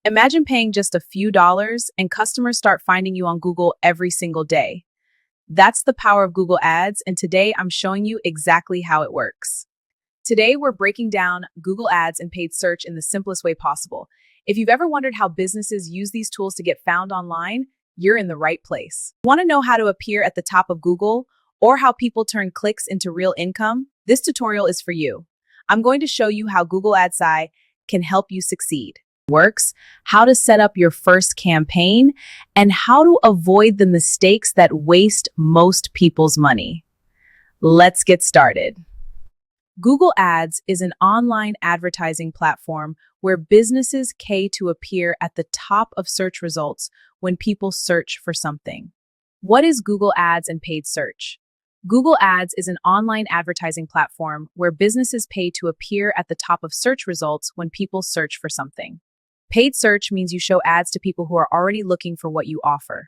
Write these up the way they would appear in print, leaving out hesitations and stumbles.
Imagine paying just a few dollars and customers start finding you on Google every single day. That's the power of Google Ads, and today I'm showing you exactly how it works. Today, we're breaking down Google Ads and paid search in the simplest way possible. If you've ever wondered how businesses use these tools to get found online, you're in the right place. Want to know how to appear at the top of Google or how people turn clicks into real income? This tutorial is for you. I'm going to show you how Google Ads can help you succeed. Works, how to set up your first campaign, and how to avoid the mistakes that waste most people's money. Let's get started. Google Ads is an online advertising platform where businesses pay to appear at the top of search results when people search for something. What is Google Ads and paid search? Google Ads is an online advertising platform where businesses pay to appear at the top of search results when people search for something. Paid search means you show ads to people who are already looking for what you offer.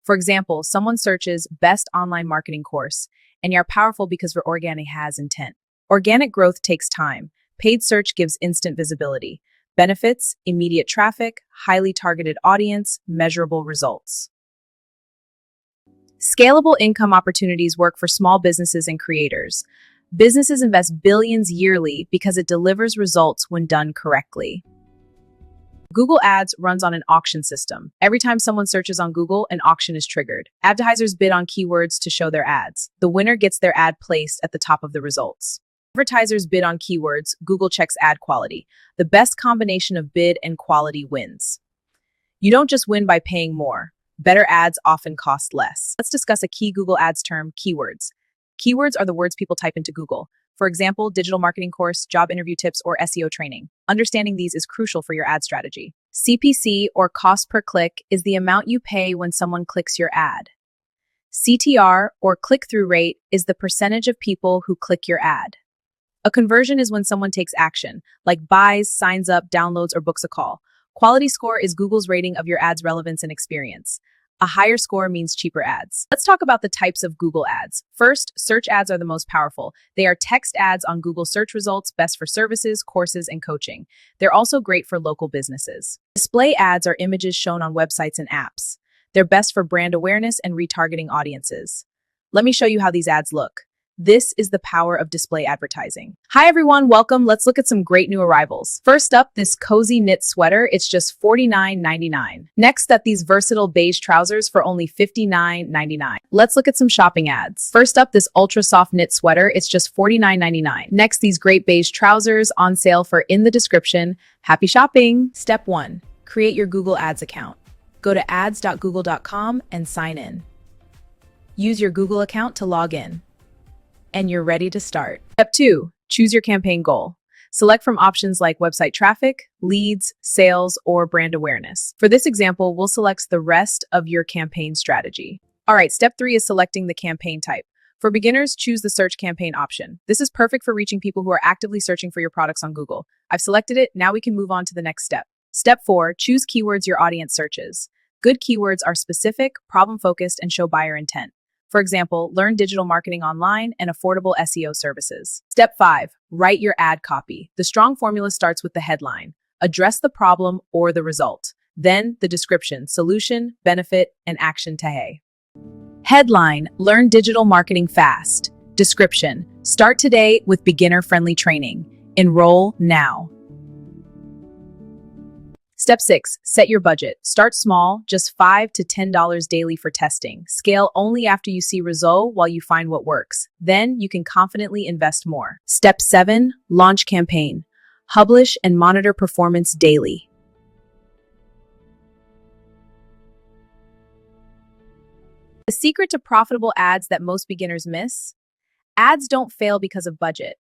For example, someone searches best online marketing course, and you're powerful because your organic has intent. Organic growth takes time. Paid search gives instant visibility. Benefits, immediate traffic, highly targeted audience, measurable results. Scalable income opportunities work for small businesses and creators. Businesses invest billions yearly because it delivers results when done correctly. Google Ads runs on an auction system. Every time someone searches on Google, an auction is triggered. Advertisers bid on keywords to show their ads. The winner gets their ad placed at the top of the results. Advertisers bid on keywords. Google checks ad quality. The best combination of bid and quality wins. You don't just win by paying more. Better ads often cost less. Let's discuss a key Google Ads term, keywords. Keywords are the words people type into Google. For example, digital marketing course, job interview tips, or SEO training. Understanding these is crucial for your ad strategy. CPC, or cost per click, is the amount you pay when someone clicks your ad. CTR, or click-through rate, is the percentage of people who click your ad. A conversion is when someone takes action, like buys, signs up, downloads, or books a call. Quality score is Google's rating of your ad's relevance and experience. A higher score means cheaper ads. Let's talk about the types of Google ads. First, search ads are the most powerful. They are text ads on Google search results, best for services, courses, and coaching. They're also great for local businesses. Display ads are images shown on websites and apps. They're best for brand awareness and retargeting audiences. Let me show you how these ads look. This is the power of display advertising. Hi everyone, welcome. Let's look at some great new arrivals. First up, this cozy knit sweater. It's just $49.99. Next up, these versatile beige trousers for only $59.99. Let's look at some shopping ads. First up, this ultra soft knit sweater. It's just $49.99. Next, these great beige trousers on sale for in the description. Happy shopping. Step 1. Create your Google Ads account. Go to ads.google.com and sign in. Use your Google account to log in. And you're ready to start. Step 2, choose your campaign goal. Select from options like website traffic, leads, sales, or brand awareness. For this example, we'll select the rest of your campaign strategy. All right, step 3 is selecting the campaign type. For beginners, choose the search campaign option. This is perfect for reaching people who are actively searching for your products on Google. I've selected it, now we can move on to the next step. Step 4, choose keywords your audience searches. Good keywords are specific, problem-focused, and show buyer intent. For example, learn digital marketing online and affordable SEO services. Step 5, write your ad copy. The strong formula starts with the headline. Address the problem or the result. Then the description, solution, benefit, and action to hey. Headline, learn digital marketing fast. Description, start today with beginner-friendly training. Enroll now. Step 6, set your budget. Start small, just $5 to $10 daily for testing. Scale only after you see result while you find what works. Then you can confidently invest more. Step 7, launch campaign. Publish and monitor performance daily. The secret to profitable ads that most beginners miss? Ads don't fail because of budget.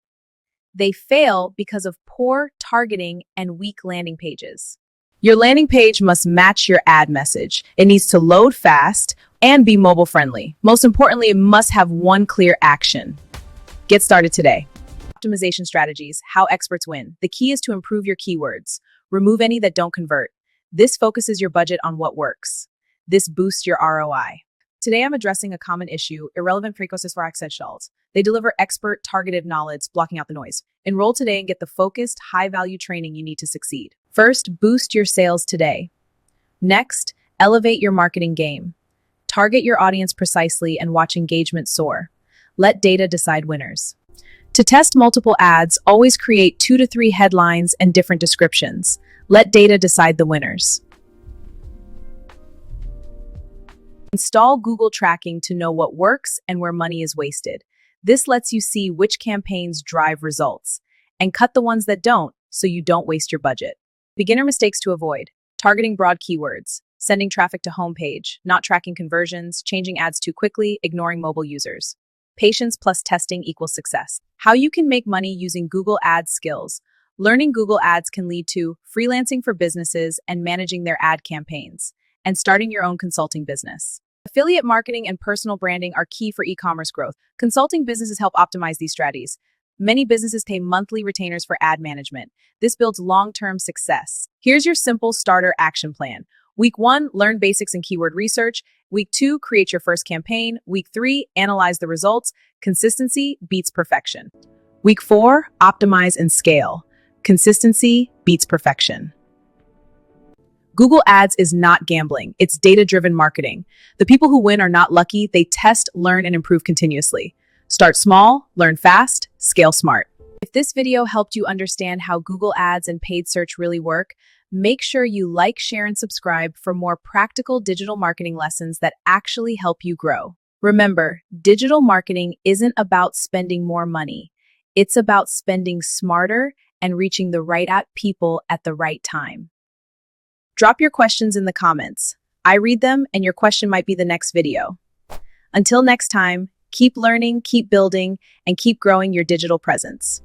They fail because of poor targeting and weak landing pages. Your landing page must match your ad message. It needs to load fast and be mobile friendly. Most importantly, it must have one clear action. Get started today. Optimization strategies, how experts win. The key is to improve your keywords. Remove any that don't convert. This focuses your budget on what works. This boosts your ROI. Today, I'm addressing a common issue, irrelevant frequencies for essentials. They deliver expert, targeted knowledge, blocking out the noise. Enroll today and get the focused, high-value training you need to succeed. First, boost your sales today. Next, elevate your marketing game. Target your audience precisely and watch engagement soar. Let data decide winners. To test multiple ads, always create 2 to 3 headlines and different descriptions. Let data decide the winners. Install Google tracking to know what works and where money is wasted. This lets you see which campaigns drive results and cut the ones that don't, so you don't waste your budget. Beginner mistakes to avoid: targeting broad keywords, sending traffic to homepage, not tracking conversions, changing ads too quickly, ignoring mobile users. Patience plus testing equals success. How you can make money using Google Ads skills. Learning Google Ads can lead to freelancing for businesses and managing their ad campaigns, and starting your own consulting business. Affiliate marketing and personal branding are key for e-commerce growth. Consulting businesses help optimize these strategies. Many businesses pay monthly retainers for ad management. This builds long-term success. Here's your simple starter action plan. Week 1, learn basics in keyword research. Week 2, create your first campaign. Week 3, analyze the results. Consistency beats perfection. Week 4, optimize and scale. Consistency beats perfection. Google Ads is not gambling. It's data-driven marketing. The people who win are not lucky. They test, learn, and improve continuously. Start small, learn fast, scale smart. If this video helped you understand how Google Ads and paid search really work, make sure you like, share, and subscribe for more practical digital marketing lessons that actually help you grow. Remember, digital marketing isn't about spending more money. It's about spending smarter and reaching the right people at the right time. Drop your questions in the comments. I read them, and your question might be the next video. Until next time, keep learning, keep building, and keep growing your digital presence.